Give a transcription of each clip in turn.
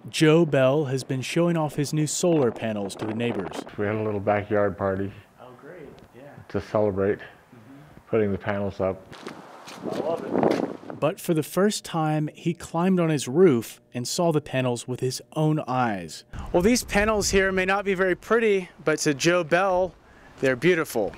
Joe Bell has been showing off his new solar panels to the neighbors. We had a little backyard party Oh, great. Yeah. to celebrate putting the panels up. I love it. But for the first time, he climbed on his roof and saw the panels with his own eyes. Well, these panels here may not be very pretty, but to Joe Bell, they're beautiful.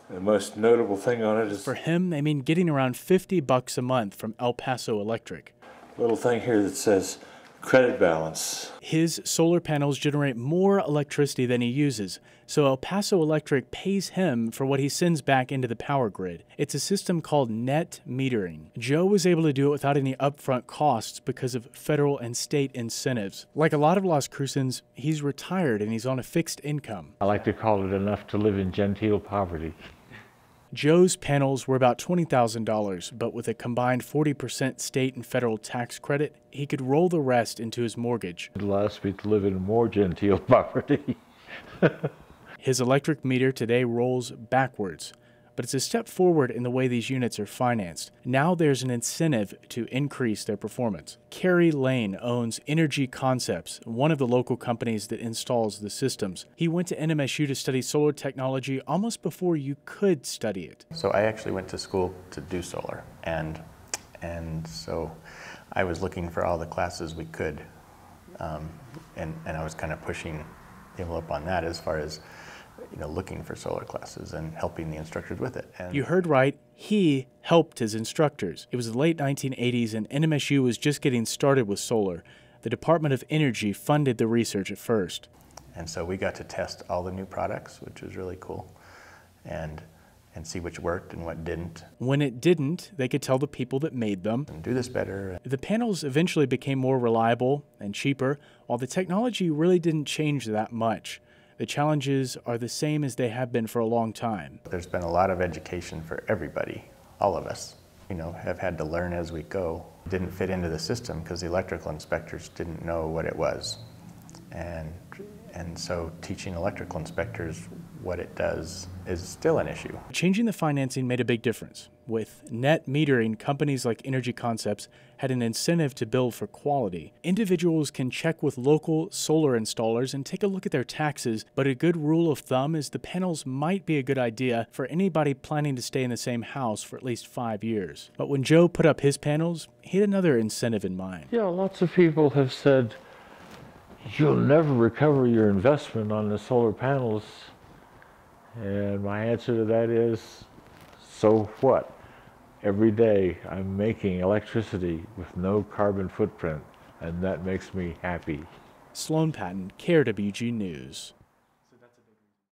The most notable thing on it is For him, they mean getting around $50 a month from El Paso Electric. a little thing here that says credit balance. His solar panels generate more electricity than he uses, so El Paso Electric pays him for what he sends back into the power grid. It's a system called net metering. Joe was able to do it without any upfront costs because of federal and state incentives. Like a lot of Las Crucens, he's retired and he's on a fixed income. I like to call it enough to live in genteel poverty. Joe's panels were about $20,000, but with a combined 40% state and federal tax credit, he could roll the rest into his mortgage. It allows me to live in more genteel poverty. His electric meter today rolls backwards, but it's a step forward in the way these units are financed. Now there's an incentive to increase their performance. Kerry Lane owns Energy Concepts, one of the local companies that installs the systems. He went to NMSU to study solar technology almost before you could study it. So I actually went to school to do solar, and so I was looking for all the classes we could, and I was kind of pushing the envelope on that as far as looking for solar classes and helping the instructors with it. And you heard right, he helped his instructors. It was the late 1980s and NMSU was just getting started with solar. The Department of Energy funded the research at first. And so we got to test all the new products, which was really cool, and see which worked and what didn't. When it didn't, they could tell the people that made them. And do this better. The panels eventually became more reliable and cheaper, while the technology really didn't change that much. The challenges are the same as they have been for a long time. There's been a lot of education for everybody, all of us, have had to learn as we go. It didn't fit into the system because the electrical inspectors didn't know what it was. And so teaching electrical inspectors what it does is still an issue. Changing the financing made a big difference. With net metering, companies like Energy Concepts had an incentive to build for quality. Individuals can check with local solar installers and take a look at their taxes, but a good rule of thumb is the panels might be a good idea for anybody planning to stay in the same house for at least 5 years. But when Joe put up his panels, he had another incentive in mind. Yeah, lots of people have said, you'll never recover your investment on the solar panels. And my answer to that is, so what? Every day I'm making electricity with no carbon footprint, and that makes me happy. Sloan Patton, KRWG News.